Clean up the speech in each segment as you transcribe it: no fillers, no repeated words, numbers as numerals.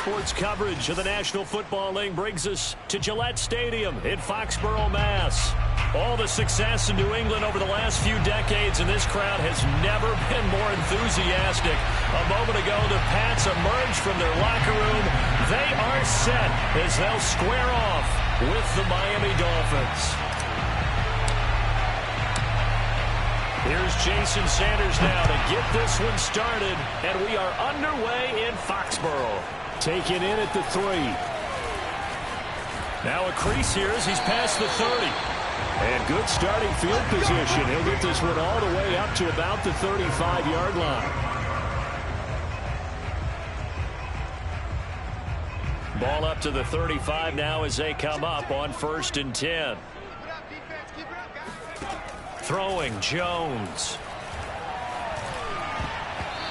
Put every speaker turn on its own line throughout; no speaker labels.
Sports coverage of the National Football League brings us to Gillette Stadium in Foxborough, Mass. All the success in New England over the last few decades, and this crowd has never been more enthusiastic. A moment ago, the Pats emerged from their locker room. They are set as they'll square off with the Miami Dolphins. Here's Jason Sanders now to get this one started, and we are underway in Foxborough. Taken in at the 3. Now a crease here as he's past the 30. And good starting field position. He'll get this one all the way up to about the 35-yard line. Ball up to the 35 now as they come up on 1st and 10. Throwing Jones.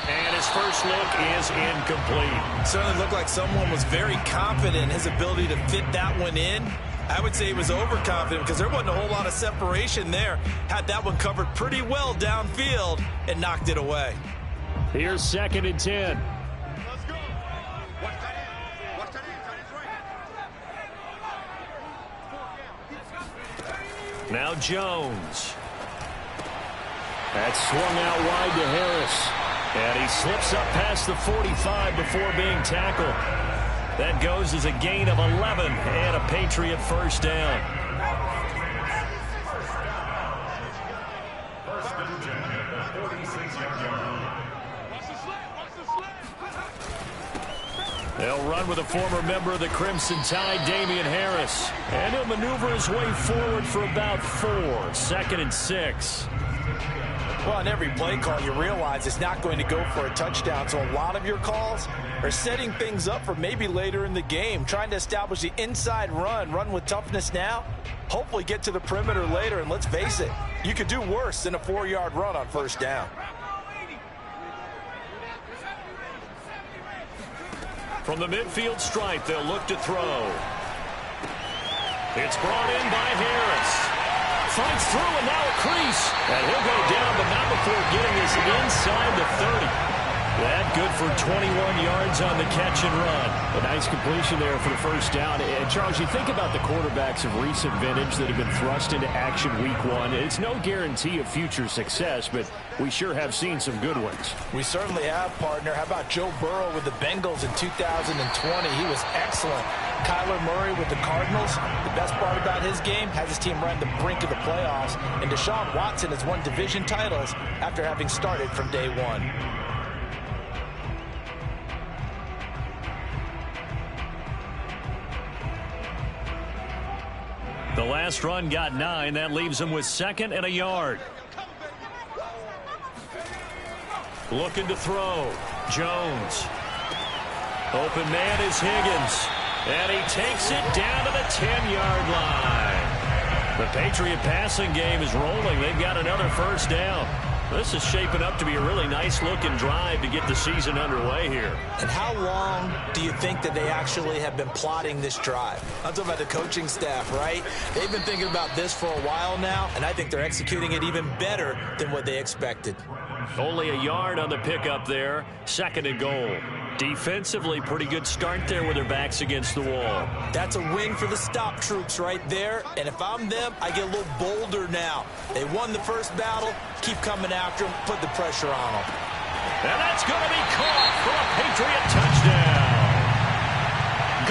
And his first look is incomplete.
Certainly looked like someone was very confident in his ability to fit that one in. I would say he was overconfident because there wasn't a whole lot of separation there. Had that one covered pretty well downfield and knocked it away.
Here's 2nd and 10.
Let's go. Watch that in. Watch that in. Right.
Now Jones. That's swung out wide to Harris. And he slips up past the 45 before being tackled. That goes as a gain of 11 and a Patriot first down. They'll run with a former member of the Crimson Tide, Damian Harris. And he'll maneuver his way forward for about 4. 2nd and 6.
Well, on every play call, you realize it's not going to go for a touchdown. So a lot of your calls are setting things up for maybe later in the game, trying to establish the inside run with toughness now, hopefully get to the perimeter later. And let's face it, you could do worse than a 4-yard run on 1st down.
From the midfield stripe, they'll look to throw. It's brought in by Harris. Fights through, and now a crease. And he'll go down, but not before getting us inside the 30. That good for 21 yards on the catch and run. A nice completion there for the first down. And Charles, you think about the quarterbacks of recent vintage that have been thrust into action week 1. It's no guarantee of future success, but we sure have seen some good ones.
We certainly have, partner. How about Joe Burrow with the Bengals in 2020? He was excellent. Kyler Murray with the Cardinals. The best part about his game has his team right at the brink of the playoffs. And Deshaun Watson has won division titles after having started from day 1.
The last run got 9. That leaves him with 2nd and a yard. Looking to throw. Jones. Open man is Higgins. And he takes it down to the 10-yard line. The Patriot passing game is rolling. They've got another first down. This is shaping up to be a really nice-looking drive to get the season underway here.
And how long do you think that they actually have been plotting this drive? I'm talking about the coaching staff, right? They've been thinking about this for a while now, and I think they're executing it even better than what they expected.
Only a yard on the pickup there. 2nd and goal. Defensively, pretty good start there with their backs against the wall.
That's a win for the stop troops right there. And if I'm them, I get a little bolder now. They won the first battle. Keep coming after them. Put the pressure on them.
And that's going to be caught for a Patriot touchdown.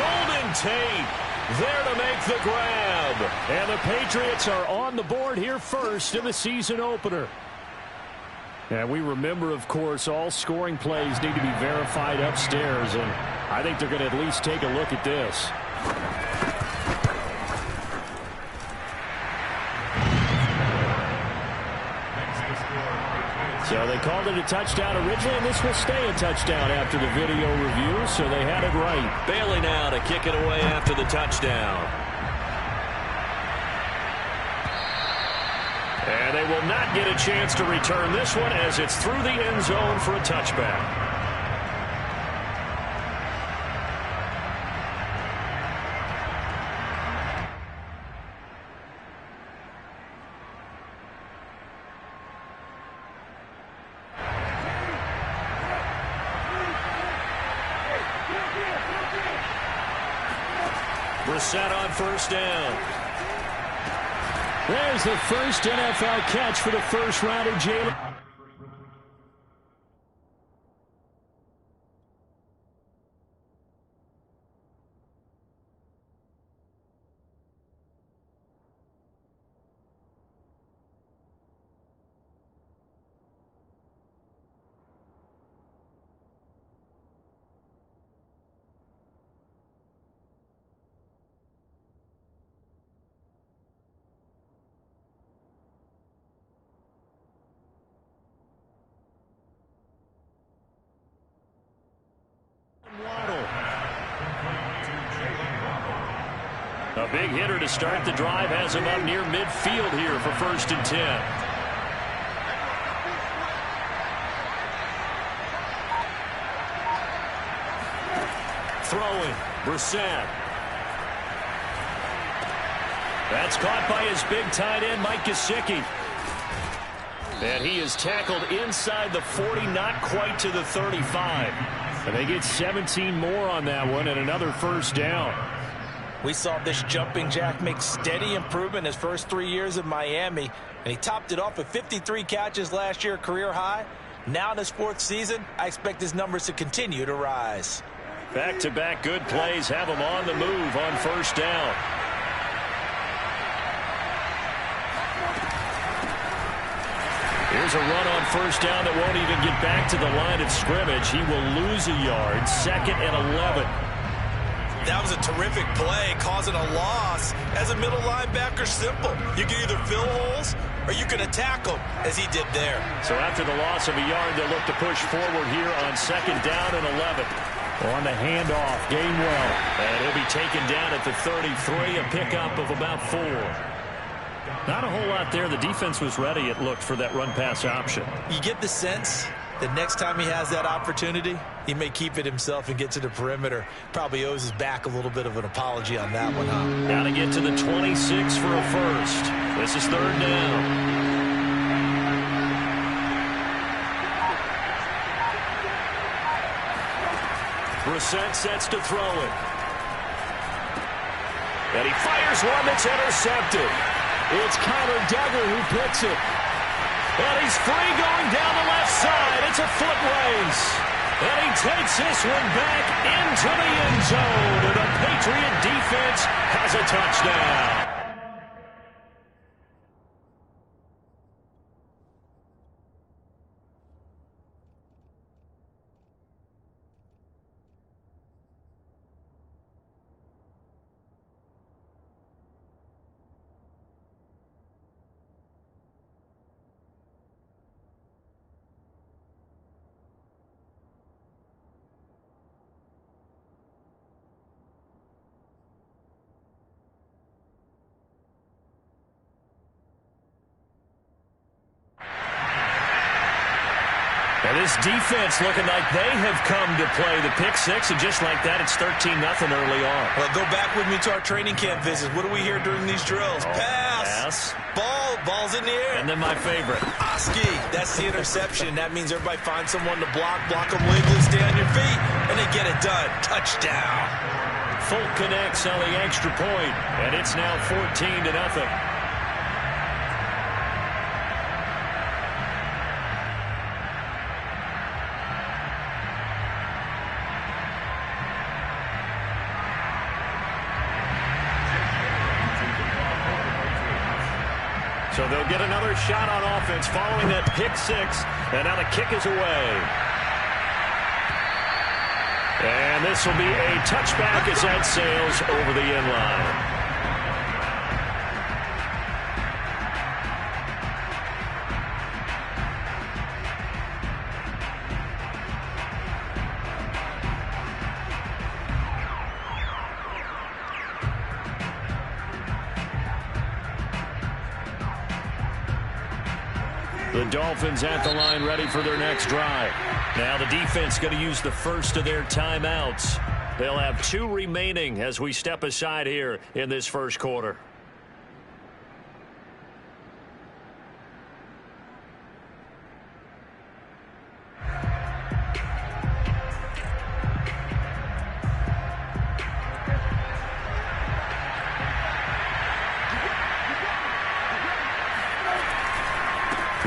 Golden Tate there to make the grab. And the Patriots are on the board here first in the season opener. And we remember, of course, all scoring plays need to be verified upstairs, and I think they're going to at least take a look at this. So they called it a touchdown originally, and this will stay a touchdown after the video review, so they had it right. Bailey now to kick it away after the touchdown. And they will not get a chance to return this one as it's through the end zone for a touchback. Brissett on first down.
There's the first NFL catch for the first rounder, Jalen.
A big hitter to start the drive has him up near midfield here for 1st and 10. Throwing, Brissett. That's caught by his big tight end, Mike Gesicki. And he is tackled inside the 40, not quite to the 35. And they get 17 more on that one and another first down.
We saw this jumping jack make steady improvement his first 3 years in Miami, and he topped it off with 53 catches last year, career high. Now in his 4th season, I expect his numbers to continue to rise.
Back-to-back good plays have him on the move on first down. Here's a run on first down that won't even get back to the line of scrimmage. He will lose a yard, 2nd and 11.
That was a terrific play, causing a loss. As a middle linebacker, simple. You can either fill holes or you can attack them, as he did there.
So after the loss of a yard, they'll look to push forward here on 2nd down and 11.
On the handoff, Gainwell.
And he'll be taken down at the 33, a pickup of about 4. Not a whole lot there. The defense was ready, it looked, for that run-pass option.
You get the sense that next time he has that opportunity, he may keep it himself and get to the perimeter. Probably owes his back a little bit of an apology on that one, huh?
Got to get to the 26 for a first. This is 3rd down. Brissett sets to throw it. And he fires one that's intercepted.
It's Connor Duggar who picks it.
And he's free going down the left side. It's a foot race. And he takes this one back into the end zone. And the Patriot defense has a touchdown. And this defense looking like they have come to play the pick six, and just like that, it's 13-0 early on.
Well, go back with me to our training camp visits. What do we hear during these drills? Pass. Ball's in the air.
And then my favorite.
Oski, that's the interception. That means everybody finds someone to block them wiggly, stay on your feet, and they get it done. Touchdown.
Folk connects on the extra point, and it's now 14-0. So they'll get another shot on offense following that pick six. And now the kick is away. And this will be a touchback as that sails over the end line. The Dolphins at the line ready for their next drive. Now the defense going to use the first of their timeouts. They'll have 2 remaining as we step aside here in this first quarter.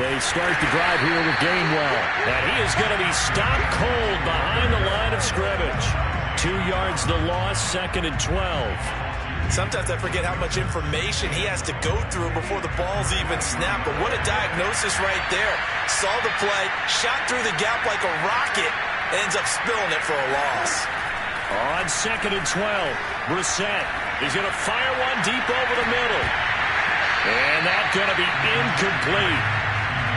They start the drive here with Gainwell. And he is going to be stopped cold behind the line of scrimmage. 2 yards the loss, 2nd and 12.
Sometimes I forget how much information he has to go through before the ball's even snapped. But what a diagnosis right there. Saw the play, shot through the gap like a rocket, and ends up spilling it for a loss.
On 2nd and 12, Brissett is going to fire one deep over the middle. And that's going to be incomplete.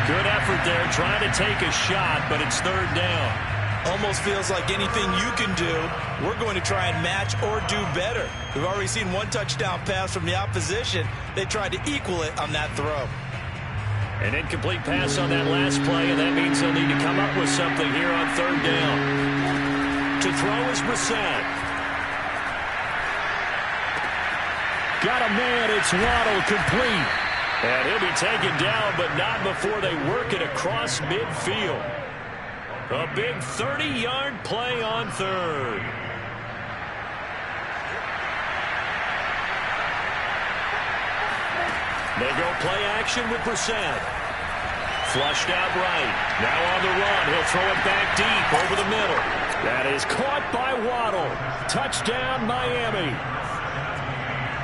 Good effort there trying to take a shot, but it's 3rd down.
Almost feels like anything you can do, we're going to try and match or do better. We've already seen 1 touchdown pass from the opposition. They tried to equal it on that throw.
An incomplete pass on that last play, and that means they'll need to come up with something here on 3rd down. To throw is Brissett. Got a man, it's Waddle, complete. And he'll be taken down, but not before they work it across midfield. A big 30-yard play on 3rd. They go play action with Brissett. Flushed out right. Now on the run. He'll throw it back deep over the middle. That is caught by Waddle. Touchdown, Miami.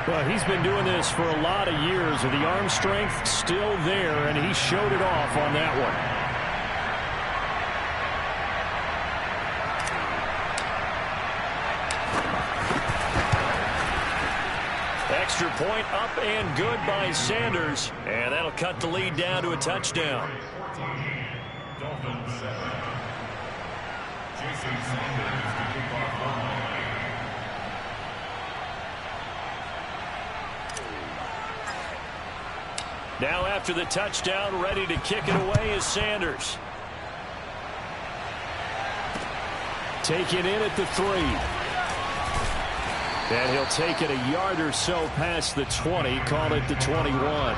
Well, he's been doing this for a lot of years, and the arm strength still there, and he showed it off on that one. Extra point up and good by Sanders, and that'll cut the lead down to a touchdown.
Dolphins 7. Jason Sanders to kick off line.
Now after the touchdown, ready to kick it away is Sanders. Taken in at the 3. And he'll take it a yard or so past the 20, call it the 21.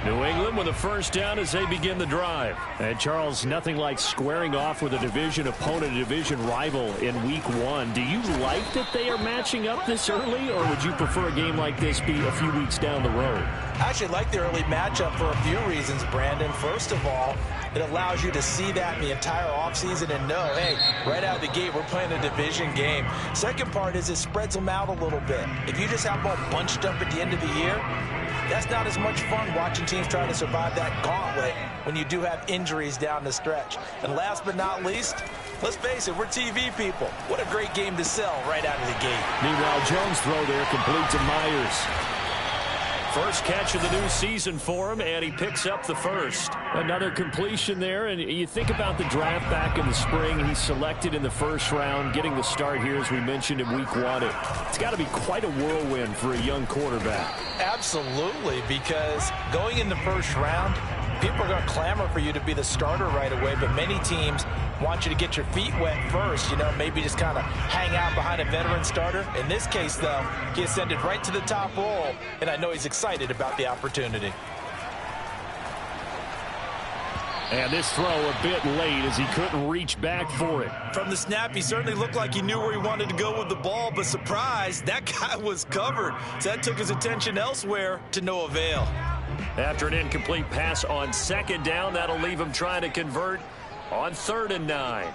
New England with a first down as they begin the drive. And Charles, nothing like squaring off with a division opponent, a division rival in week 1. Do you like that they are matching up this early, or would you prefer a game like this be a few weeks down the road?
I actually like the early matchup for a few reasons, Brandon. First of all, it allows you to see that in the entire offseason and know, hey, right out of the gate, we're playing a division game. Second part is it spreads them out a little bit. If you just have them all bunched up at the end of the year, that's not as much fun watching teams trying to survive that gauntlet when you do have injuries down the stretch. And last but not least, let's face it, we're TV people. What a great game to sell right out of the gate.
Meanwhile, Jones' throw there complete to Myers. First catch of the new season for him, and he picks up the first. Another completion there, and you think about the draft back in the spring. He's selected in the first round, getting the start here, as we mentioned, in week 1. It's got to be quite a whirlwind for a young quarterback.
Absolutely, because going in the first round, people are going to clamor for you to be the starter right away, but many teams want you to get your feet wet first, you know, maybe just kind of hang out behind a veteran starter. In this case, though, he ascended right to the top role, and I know he's excited about the opportunity.
And this throw a bit late as he couldn't reach back for it.
From the snap, he certainly looked like he knew where he wanted to go with the ball, but surprise, that guy was covered. So that took his attention elsewhere to no avail.
After an incomplete pass on second down, that'll leave him trying to convert on 3rd and 9.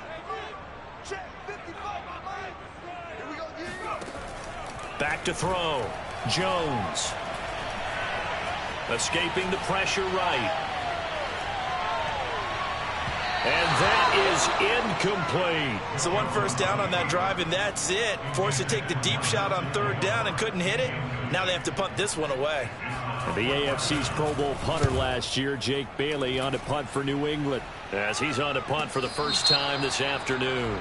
Back to throw. Jones. Escaping the pressure right. And that is incomplete.
So 1 first down on that drive, and that's it. Forced to take the deep shot on 3rd down and couldn't hit it. Now they have to punt this one away.
The AFC's Pro Bowl punter last year, Jake Bailey, on to punt for New England, as he's on to punt for the first time this afternoon.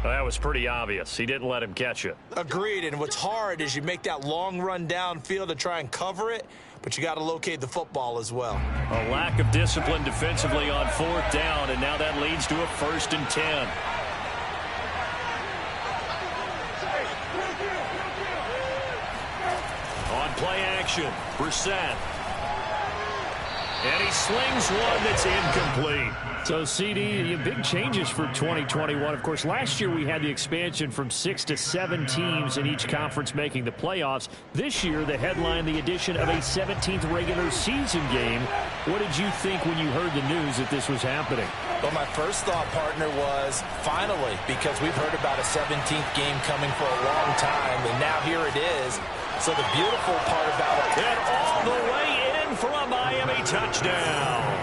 Well, that was pretty obvious. He didn't let him catch it.
Agreed, and what's hard is you make that long run downfield to try and cover it, but you got to locate the football as well.
A lack of discipline defensively on 4th down, and now that leads to a 1st and 10. On play action, Brissett. And he slings one that's incomplete.
So, CD, big changes for 2021. Of course, last year we had the expansion from 6 to 7 teams in each conference making the playoffs. This year, the headline, the addition of a 17th regular season game. What did you think when you heard the news that this was happening?
Well, my first thought, partner, was finally, because we've heard about a 17th game coming for a long time, and now here it is. So the beautiful part about it,
and all the way in for a Miami touchdown.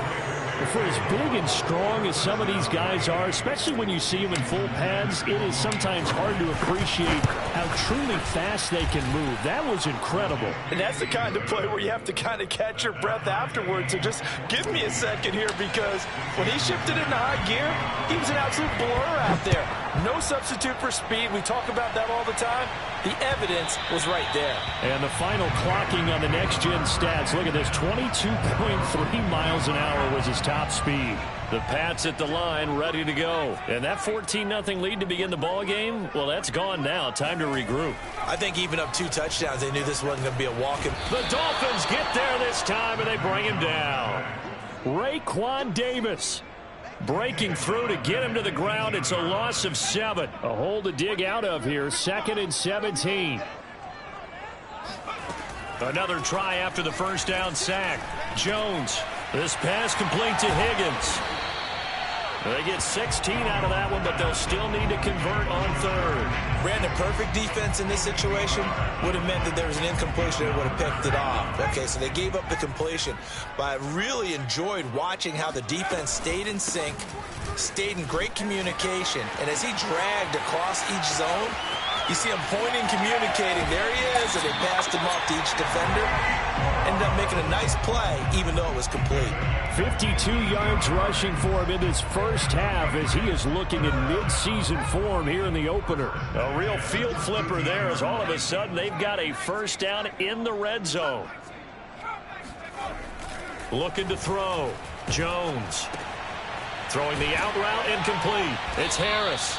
For as big and strong as some of these guys are, especially when you see them in full pads, it is sometimes hard to appreciate how truly fast they can move. That was incredible.
And that's the kind of play where you have to kind of catch your breath afterwards. So just give me a second here, because when he shifted into high gear, he was an absolute blur out there. No substitute for speed. We talk about that all the time. The evidence was right there.
And the final clocking on the next-gen stats. Look at this, 22.3 miles an hour was his top speed.
The Pats at the line, ready to go. And that 14-0 lead to begin the ball game, well, that's gone now. Time to regroup.
I think even up 2 touchdowns, they knew this wasn't going to be a walk-in.
The Dolphins get there this time, and they bring him down.
Raekwon Davis breaking through to get him to the ground. It's a loss of 7. A hole to dig out of here. 2nd and 17.
Another try after the first down sack. Jones. This pass complete to Higgins. They get 16 out of that one, but they'll still need to convert on 3rd.
Brandon, perfect defense in this situation would have meant that there was an incompletion. They would have picked it off. Okay, so they gave up the completion. But I really enjoyed watching how the defense stayed in sync, stayed in great communication, and as he dragged across each zone, you see him pointing, communicating. There he is, and they passed him off to each defender. Ended up making a nice play, even though it was complete.
52 yards rushing for him in this first half as he is looking in mid-season form here in the opener.
A real field flipper there, as all of a sudden they've got a first down in the red zone. Looking to throw. Jones. Throwing the out route, incomplete. It's Harris.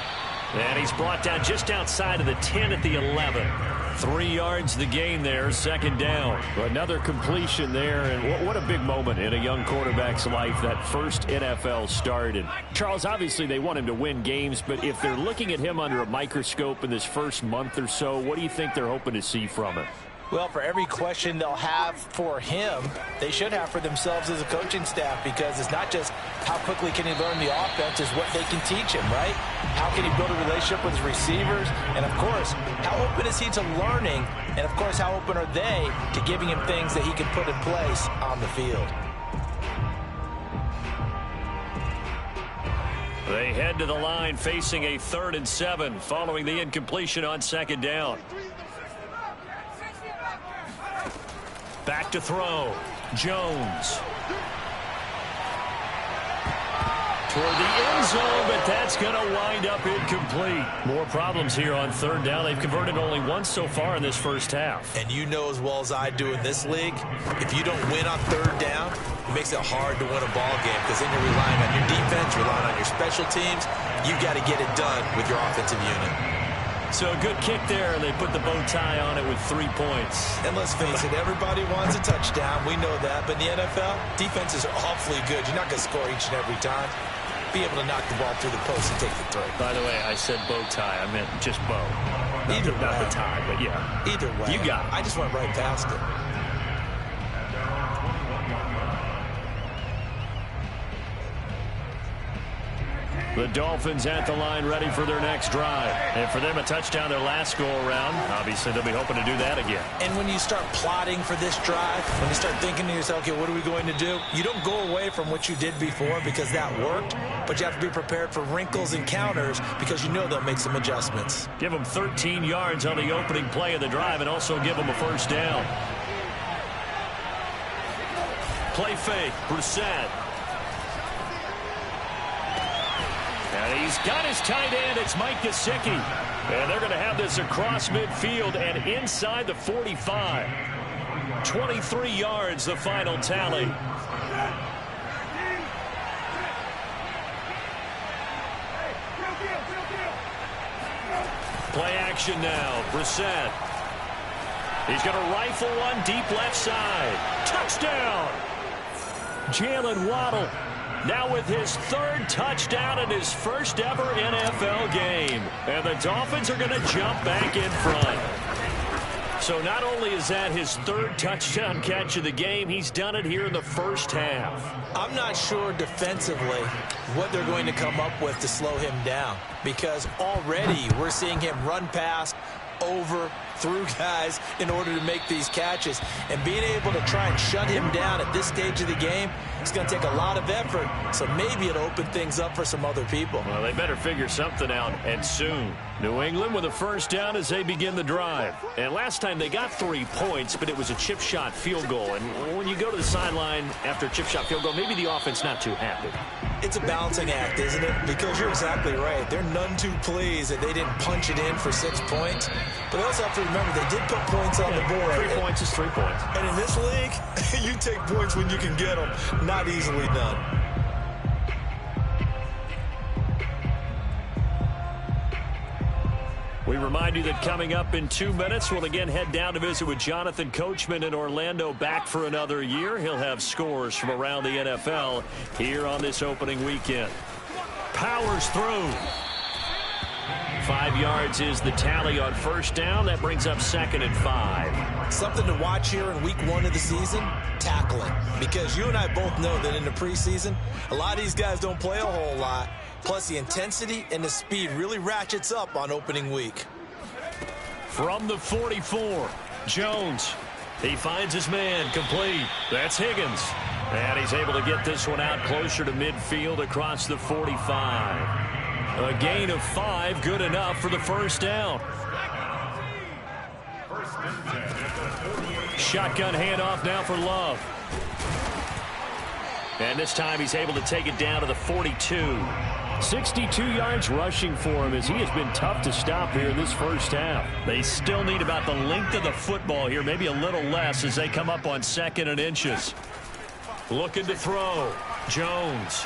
And he's brought down just outside of the 10 at the 11. 3 yards the gain there, 2nd down.
Another completion there, and what a big moment in a young quarterback's life, that first NFL start. And Charles, obviously they want him to win games, but if they're looking at him under a microscope in this first month or so, what do you think they're hoping to see from him?
Well, for every question they'll have for him, they should have for themselves as a coaching staff, because it's not just how quickly can he learn the offense, it's what they can teach him, right? How can he build a relationship with his receivers? And, of course, how open is he to learning? And, of course, how open are they to giving him things that he can put in place on the field?
They head to the line facing a 3rd and 7 following the incompletion on 2nd down. Back to throw. Jones. Toward the end zone, but that's going to wind up incomplete. More problems here on 3rd down. They've converted only once so far in this first half.
And you know as well as I do in this league, if you don't win on 3rd down, it makes it hard to win a ball game, because then you're relying on your defense, relying on your special teams. You got to get it done with your offensive unit.
So a good kick there, and they put the bow tie on it with 3 points.
And let's face it, everybody wants a touchdown. We know that. But in the NFL, defenses are awfully good. You're not going to score each and every time. Be able to knock the ball through the post and take the throw.
By the way, I said bow tie. I meant just bow.
Not
the tie, but yeah.
Either way.
You got it.
I just went right past it.
The Dolphins at the line, ready for their next drive. And for them, a touchdown their last go-around. Obviously, they'll be hoping to do that again.
And when you start plotting for this drive, when you start thinking to yourself, okay, what are we going to do? You don't go away from what you did before because that worked, but you have to be prepared for wrinkles and counters because you know they'll make some adjustments.
Give them 13 yards on the opening play of the drive and also give them a first down. Play fake, Brissett. And he's got his tight end. It's Mike Gesicki. And they're going to have this across midfield and inside the 45. 23 yards, the final tally. Play action now. Brissett. He's going to rifle one deep left side. Touchdown. Jalen Waddle now with his third touchdown in his first ever NFL game. And the Dolphins are going to jump back in front. So not only is that his third touchdown catch of the game, he's done it here in the first half.
I'm not sure defensively what they're going to come up with to slow him down, because already we're seeing him run past, over, through guys in order to make these catches. And being able to try and shut him down at this stage of the game, it's going to take a lot of effort. So maybe it'll open things up for some other people.
Well, they better figure something out, and soon. New England with a first down as they begin the drive. And last time they got 3 points, but it was a chip shot field goal. And when you go to the sideline after a chip shot field goal, maybe the offense not too happy.
It's a balancing act, isn't it? Because you're exactly right. They're none too pleased that they didn't punch it in for 6 points. But they also have to remember they did put points on the board.
3 points is 3 points.
And in this league, you take points when you can get them. Not easily done.
We remind you that coming up in 2 minutes, we'll again head down to visit with Jonathan Coachman in Orlando, back for another year. He'll have scores from around the NFL here on this opening weekend. Powers through. 5 yards is the tally on first down. That brings up 2nd and 5.
Something to watch here in week 1 of the season, tackling. Because you and I both know that in the preseason, a lot of these guys don't play a whole lot. Plus, the intensity and the speed really ratchets up on opening week.
From the 44, Jones. He finds his man, complete. That's Higgins. And he's able to get this one out closer to midfield across the 45. A gain of 5, good enough for the first down. Shotgun handoff now for Love. And this time he's able to take it down to the 42. 62 yards rushing for him as he has been tough to stop here in this first half. They still need about the length of the football here, maybe a little less as they come up on 2nd and inches. Looking to throw. Jones.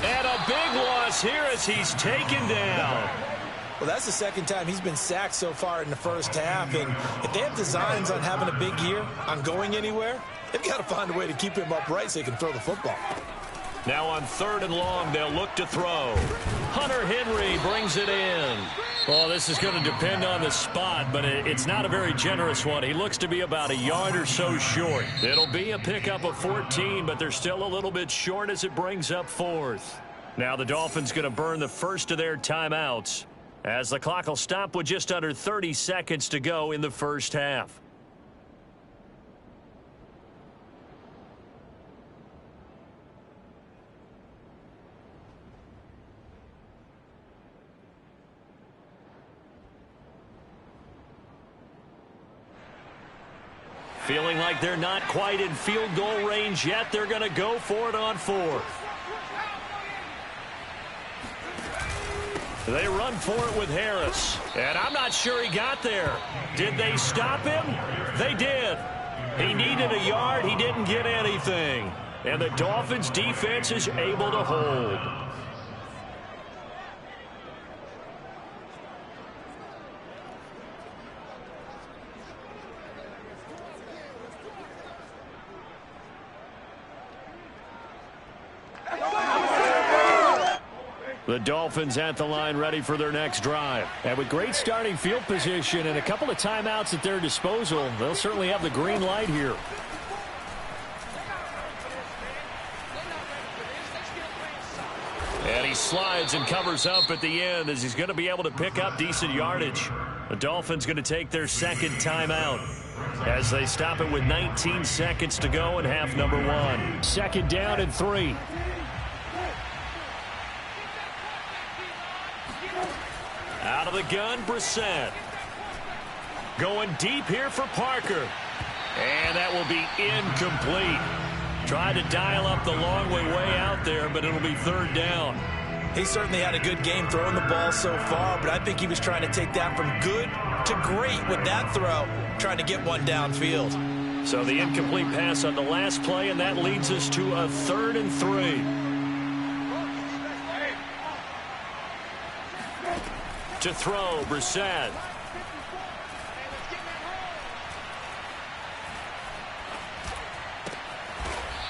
And a big loss here as he's taken down.
Well, that's the 2nd time he's been sacked so far in the first half. And if they have designs on having a big year, on going anywhere, they've got to find a way to keep him upright so he can throw the football.
Now on 3rd and long, they'll look to throw. Hunter Henry brings it in. Well, this is going to depend on the spot, but it's not a very generous one. He looks to be about a yard or so short. It'll be a pickup of 14, but they're still a little bit short as it brings up 4th. Now the Dolphins going to burn the first of their timeouts as the clock will stop with just under 30 seconds to go in the first half. Feeling like they're not quite in field goal range yet. They're going to go for it on 4th. They run for it with Harris. And I'm not sure he got there. Did they stop him? They did. He needed a yard. He didn't get anything. And the Dolphins defense is able to hold. The Dolphins at the line ready for their next drive. And with great starting field position and a couple of timeouts at their disposal, they'll certainly have the green light here. And he slides and covers up at the end as he's going to be able to pick up decent yardage. The Dolphins going to take their 2nd timeout as they stop it with 19 seconds to go in half number 1. 2nd down and 3. Out of the gun, Brissett. Going deep here for Parker. And that will be incomplete. Tried to dial up the long way out there, but it'll be 3rd down.
He certainly had a good game throwing the ball so far, but I think he was trying to take that from good to great with that throw, trying to get one downfield.
So the incomplete pass on the last play, and that leads us to a 3rd and 3. To throw, Brissett.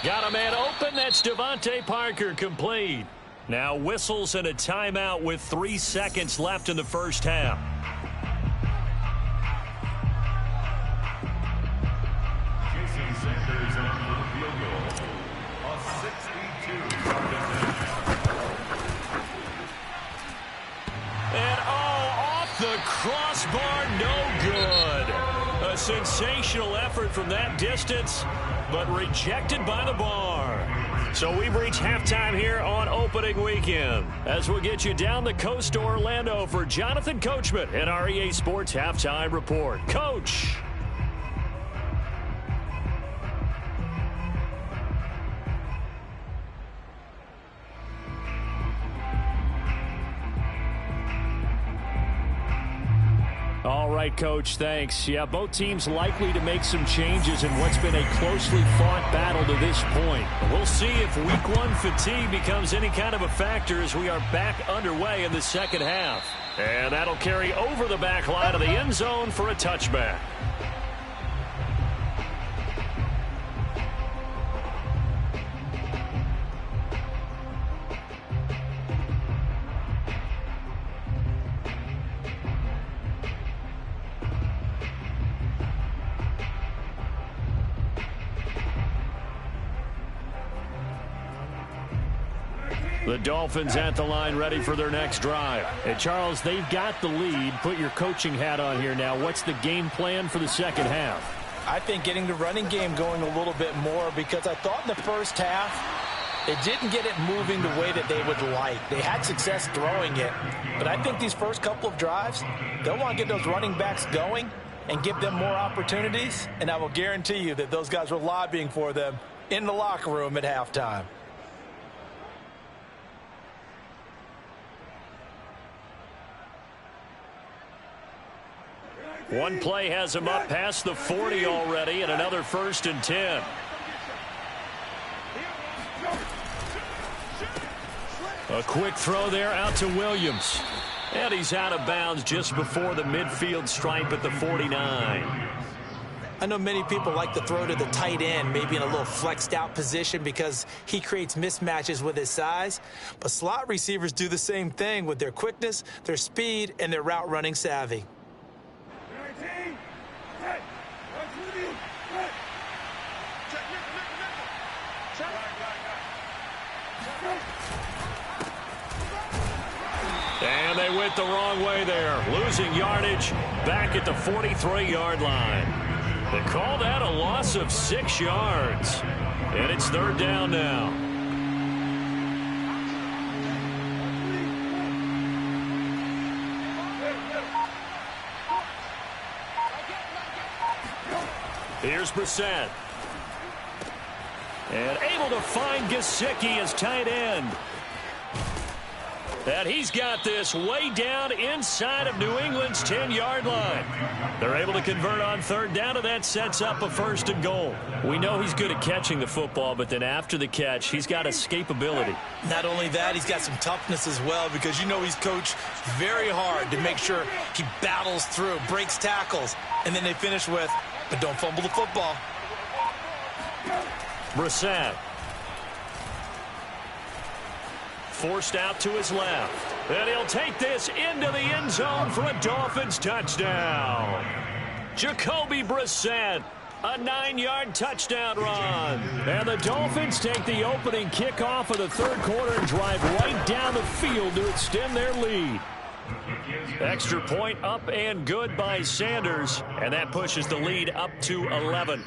Got a man open. That's Devontae Parker, complete. Now whistles and a timeout with 3 seconds left in the first half.
Jason Sanders on the field goal. A 62-yard
And off the crossbar, no good. A sensational effort from that distance, but rejected by the bar. So we've reached halftime here on opening weekend. As we'll get you down the coast to Orlando for Jonathan Coachman and our EA Sports Halftime Report. Coach. All right, Coach, thanks. Yeah, both teams likely to make some changes in what's been a closely fought battle to this point. We'll see if Week 1 fatigue becomes any kind of a factor as we are back underway in the second half. And that'll carry over the back line of the end zone for a touchback. The Dolphins at the line ready for their next drive. And Charles, they've got the lead. Put your coaching hat on here now. What's the game plan for the second half?
I think getting the running game going a little bit more, because I thought in the first half they didn't get it moving the way that they would like. They had success throwing it, but I think these first couple of drives, they'll want to get those running backs going and give them more opportunities, and I will guarantee you that those guys were lobbying for them in the locker room at halftime.
One play has him up past the 40 already, and another 1st and 10. A quick throw there out to Williams. And he's out of bounds just before the midfield stripe at the 49.
I know many people like to throw to the tight end, maybe in a little flexed out position because he creates mismatches with his size. But slot receivers do the same thing with their quickness, their speed, and their route running savvy.
And they went the wrong way there, losing yardage back at the 43-yard line. They call that a loss of 6 yards. And it's 3rd down now. Here's Brissett. And able to find Gesicki as tight end. And he's got this way down inside of New England's 10-yard line. They're able to convert on 3rd down, and that sets up a 1st and goal. We know he's good at catching the football, but then after the catch, he's got escapability.
Not only that, he's got some toughness as well, because you know he's coached very hard to make sure he battles through, breaks tackles, and then they finish with, but don't fumble the football.
Brissett. Forced out to his left. And he'll take this into the end zone for a Dolphins touchdown. Jacoby Brissett, a 9-yard touchdown run. And the Dolphins take the opening kickoff of the 3rd quarter and drive right down the field to extend their lead. Extra point up and good by Sanders. And that pushes the lead up to 11.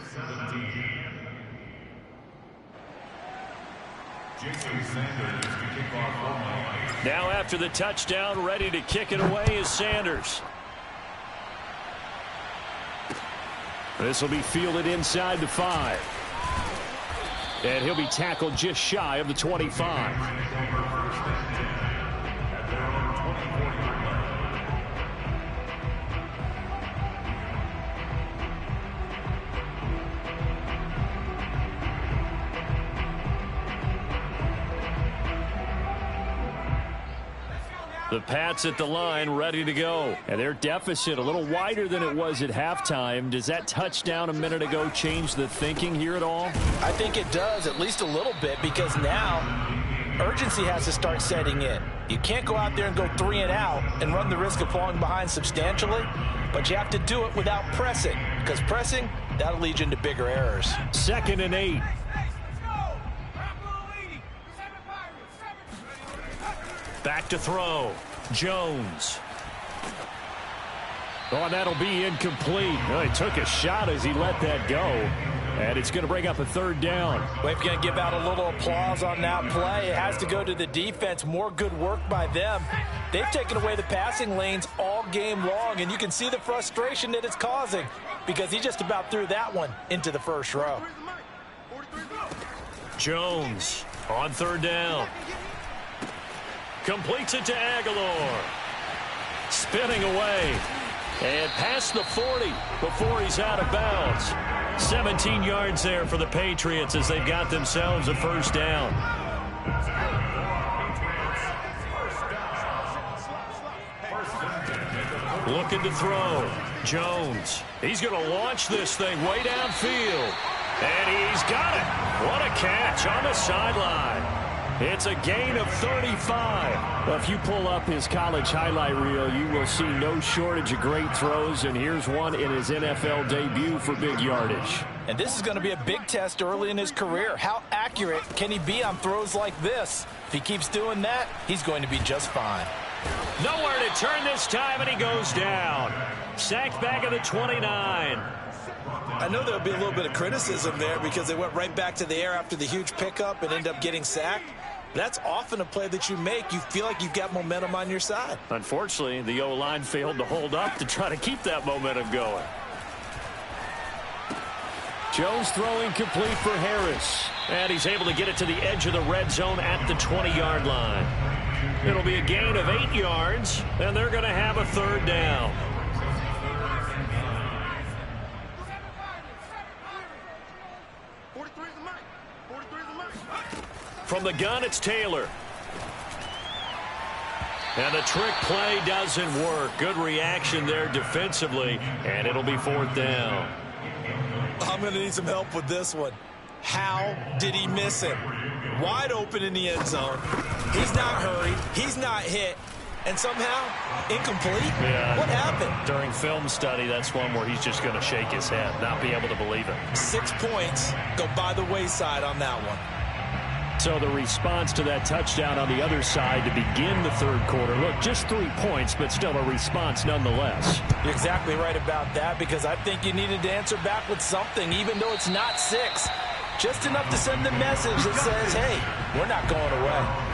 Now after the touchdown, ready to kick it away is Sanders. This will be fielded inside the 5. And he'll be tackled just shy of the 25.
The Pats at the line, ready to go. And their deficit a little wider than it was at halftime. Does that touchdown a minute ago change the thinking here at all?
I think it does, at least a little bit, because now urgency has to start setting in. You can't go out there and go 3 and out and run the risk of falling behind substantially, but you have to do it without pressing, because pressing, that'll lead you into bigger errors.
2nd and 8. Back to throw. Jones. Oh, and that'll be incomplete. Oh, he took a shot as he let that go. And it's going to bring up a 3rd down.
Well, if you're going to give out a little applause on that play, it has to go to the defense. More good work by them. They've taken away the passing lanes all game long, and you can see the frustration that it's causing because he just about threw that one into the first row.
Jones on 3rd down. Completes it to Aguilar. Spinning away. And past the 40 before he's out of bounds. 17 yards there for the Patriots as they've got themselves a 1st down. Looking to throw. Jones. He's going to launch this thing way downfield. And he's got it. What a catch on the sideline. It's a gain of 35. Well, if you pull up his college highlight reel, you will see no shortage of great throws, and here's one in his NFL debut for big yardage.
And this is going to be a big test early in his career. How accurate can he be on throws like this? If he keeps doing that, he's going to be just fine.
Nowhere to turn this time, and he goes down. Sacked back at the 29.
I know there'll be a little bit of criticism there because they went right back to the air after the huge pickup and end up getting sacked. That's often a play that you make. You feel like you've got momentum on your side.
Unfortunately, the O-line failed to hold up to try to keep that momentum going. Jones throwing complete for Harris. And he's able to get it to the edge of the red zone at the 20-yard line. It'll be a gain of 8 yards, and they're going to have a 3rd down. From the gun, it's Taylor. And the trick play doesn't work. Good reaction there defensively, and it'll be 4th down.
I'm going to need some help with this one. How did he miss him? Wide open in the end zone. He's not hurried. He's not hit. And somehow, incomplete?
Yeah.
What happened?
During film study, that's one where he's just going to shake his head, not be able to believe it.
6 points go by the wayside on that one.
So the response to that touchdown on the other side to begin the 3rd quarter. Look, just 3 points, but still a response nonetheless.
You're exactly right about that because I think you needed to answer back with something, even though it's not 6. Just enough to send the message that says, hey, we're not going away.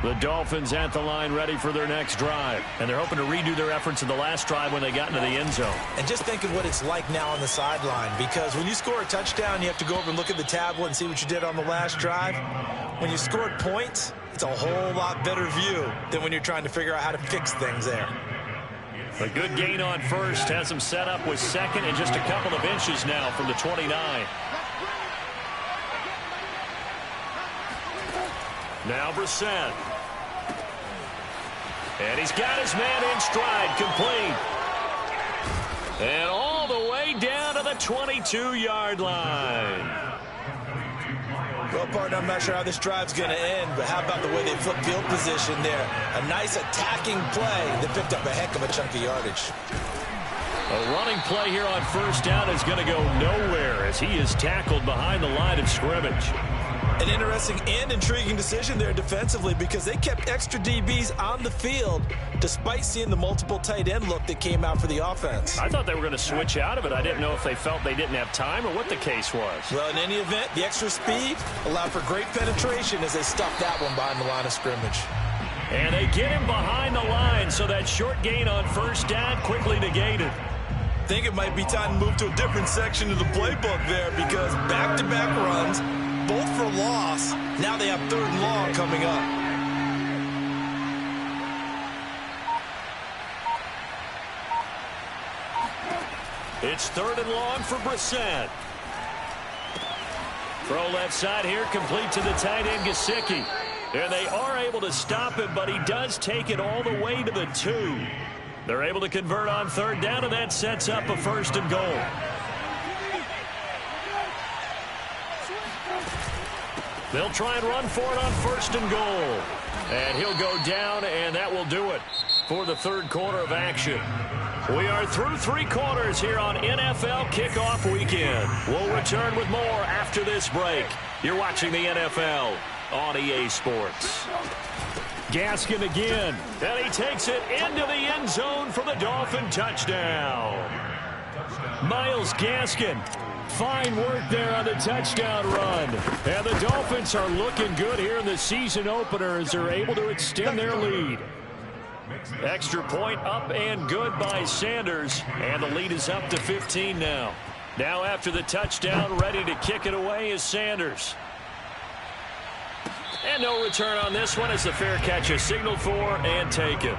The Dolphins at the line ready for their next drive. And they're hoping to redo their efforts in the last drive when they got into the end zone.
And just think of what it's like now on the sideline, because when you score a touchdown, you have to go over and look at the tablet and see what you did on the last drive. When you scored points, it's a whole lot better view than when you're trying to figure out how to fix things there.
A good gain on 1st. Has him set up with 2nd and just a couple of inches now from the 29. Now Brissett. And he's got his man in stride, complete. And all the way down to the 22-yard line.
Well, partner, I'm not sure how this drive's going to end, but how about the way they flip field position there? A nice attacking play that picked up a heck of a chunk of yardage.
A running play here on 1st down is going to go nowhere as he is tackled behind the line of scrimmage.
An interesting and intriguing decision there defensively because they kept extra DBs on the field despite seeing the multiple tight end look that came out for the offense.
I thought they were going to switch out of it. I didn't know if they felt they didn't have time or what the case was.
Well, in any event, the extra speed allowed for great penetration as they stuffed that one behind the line of scrimmage.
And they get him behind the line, so that short gain on 1st down quickly negated.
I think it might be time to move to a different section of the playbook there because back-to-back runs, both for loss. Now they have 3rd and long coming up.
It's 3rd and long for Brissett. Throw left side here, complete to the tight end, Gesicki. And they are able to stop him, but he does take it all the way to the 2. They're able to convert on 3rd down, and that sets up a 1st and goal. They'll try and run for it on 1st and goal. And he'll go down, and that will do it for the 3rd quarter of action. We are through 3 quarters here on NFL Kickoff Weekend. We'll return with more after this break. You're watching the NFL on EA Sports.
Gaskin again.
And he takes it into the end zone for the Dolphin touchdown.
Myles Gaskin. Fine work there on the touchdown run. And the Dolphins are looking good here in the season opener as they're able to extend their lead. Extra point up and good by Sanders. And the lead is up to 15 now. Now after the touchdown, ready to kick it away is Sanders. And no return on this one as the fair catch is signaled for and taken.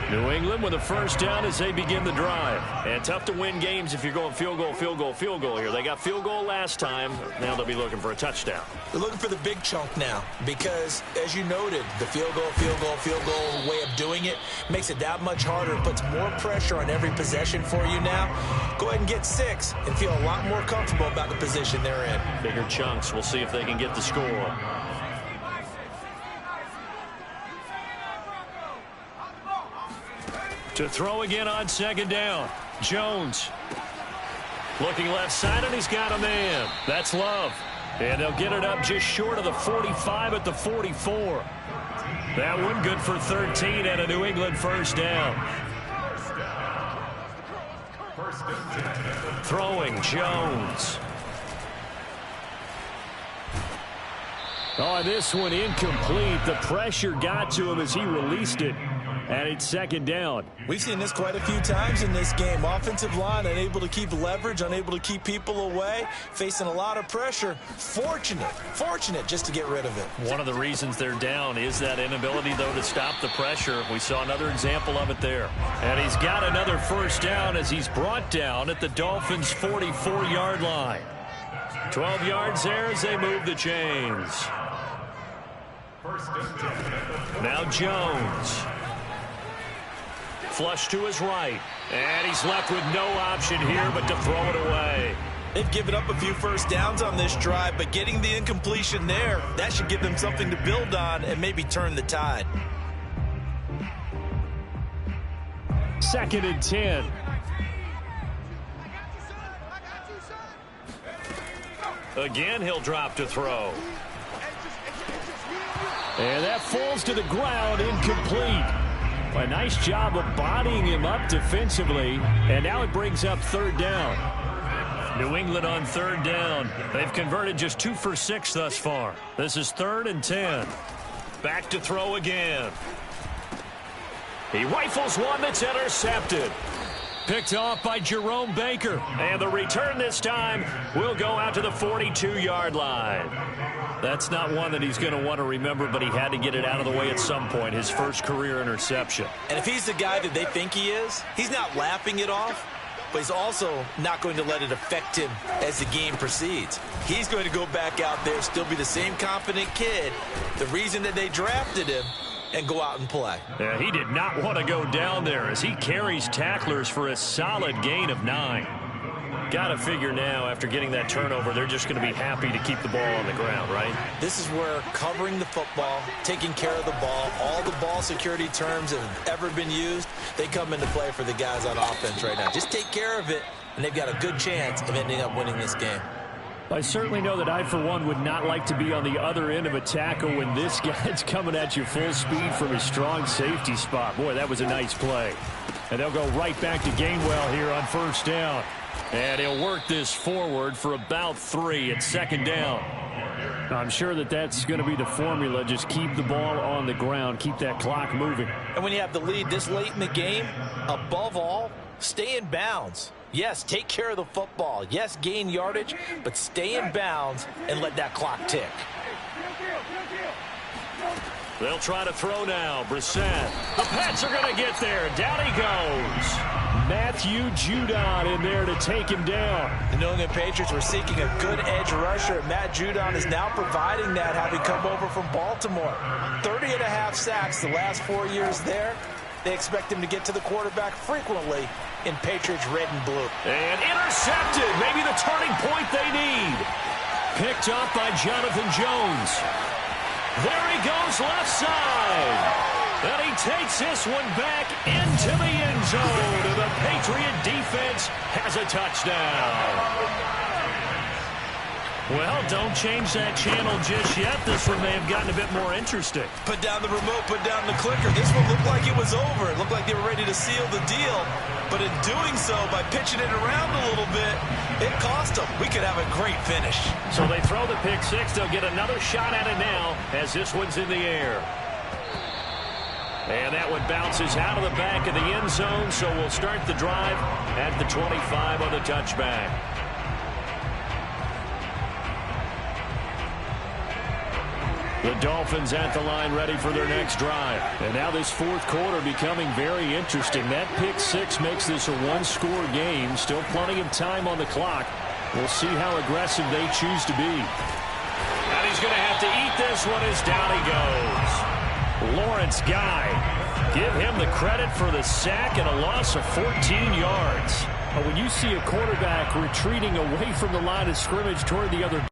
New England with a 1st down as they begin the drive. And tough to win games if you're going field goal, field goal, field goal here. They got field goal last time. Now they'll be looking for a touchdown.
They're looking for the big chunk now because, as you noted, the field goal way of doing it makes it that much harder. It puts more pressure on every possession for you now. Go ahead and get 6 and feel a lot more comfortable about the position they're in.
Bigger chunks. We'll see if they can get the score. To throw again on 2nd down. Jones. Looking left side, and he's got a man. That's Love. And they'll get it up just short of the 45 at the 44. That one good for 13 and a New England 1st down. Throwing Jones.
Oh, this one incomplete. The pressure got to him as he released it. And it's 2nd down.
We've seen this quite a few times in this game. Offensive line unable to keep leverage, unable to keep people away, facing a lot of pressure. Fortunate just to get rid of it.
One of the reasons they're down is that inability, though, to stop the pressure. We saw another example of it there. And he's got another 1st down as he's brought down at the Dolphins' 44-yard line. 12 yards there as they move the chains. Now Jones. Flush to his right. And he's left with no option here but to throw it away.
They've given up a few 1st downs on this drive, but getting the incompletion there, that should give them something to build on and maybe turn the tide.
2nd and 10.
Again, he'll drop to throw.
And that falls to the ground, incomplete. A nice job of bodying him up defensively. And now it brings up 3rd down. New England on 3rd down. They've converted just 2 for 6 thus far. This is 3rd and 10. Back to throw again. He rifles one that's intercepted. Picked off by Jerome Baker. And the return this time will go out to the 42-yard line. That's not one that he's going to want to remember, but he had to get it out of the way at some point, his first career interception.
And if he's the guy that they think he is, he's not laughing it off, but he's also not going to let it affect him as the game proceeds. He's going to go back out there, still be the same confident kid, the reason that they drafted him, and go out and play.
Yeah, he did not want to go down there as he carries tacklers for a solid gain of 9. Got to figure now, after getting that turnover, they're just going to be happy to keep the ball on the ground, right?
This is where covering the football, taking care of the ball, all the ball security terms that have ever been used, they come into play for the guys on offense right now. Just take care of it, and they've got a good chance of ending up winning this game.
I certainly know that I, for one, would not like to be on the other end of a tackle when this guy's coming at you full speed from his strong safety spot. Boy, that was a nice play. And they'll go right back to Gainwell here on 1st down. And he'll work this forward for about 3 at 2nd down. I'm sure that that's going to be the formula. Just keep the ball on the ground. Keep that clock moving.
And when you have the lead this late in the game, above all, stay in bounds. Yes, take care of the football. Yes, gain yardage, but stay in bounds and let that clock tick.
They'll try to throw now. Brissett. The Pats are going to get there. Down he goes. Matthew Judon in there to take him down.
The New England Patriots were seeking a good edge rusher. Matt Judon is now providing that, having come over from Baltimore. 30.5 sacks the last 4 years there. They expect him to get to the quarterback frequently in Patriots red and blue.
And intercepted. Maybe the turning point they need. Picked up by Jonathan Jones. There he goes left side. And he takes this one back into the end zone. And the Patriot defense has a touchdown. Well, don't change that channel just yet. This one may have gotten a bit more interesting.
Put down the remote, put down the clicker. This one looked like it was over. It looked like they were ready to seal the deal. But in doing so, by pitching it around a little bit, it cost them. We could have a great finish.
So they throw the pick six. They'll get another shot at it now as this one's in the air. And that one bounces out of the back of the end zone, so we'll start the drive at the 25 on the touchback. The Dolphins at the line ready for their next drive. And now this fourth quarter becoming very interesting. That pick six makes this a one-score game. Still plenty of time on the clock. We'll see how aggressive they choose to be. And he's going to have to eat this one as down he goes. Lawrence Guy. Give him the credit for the sack and a loss of 14 yards.
When you see a quarterback retreating away from the line of scrimmage toward the other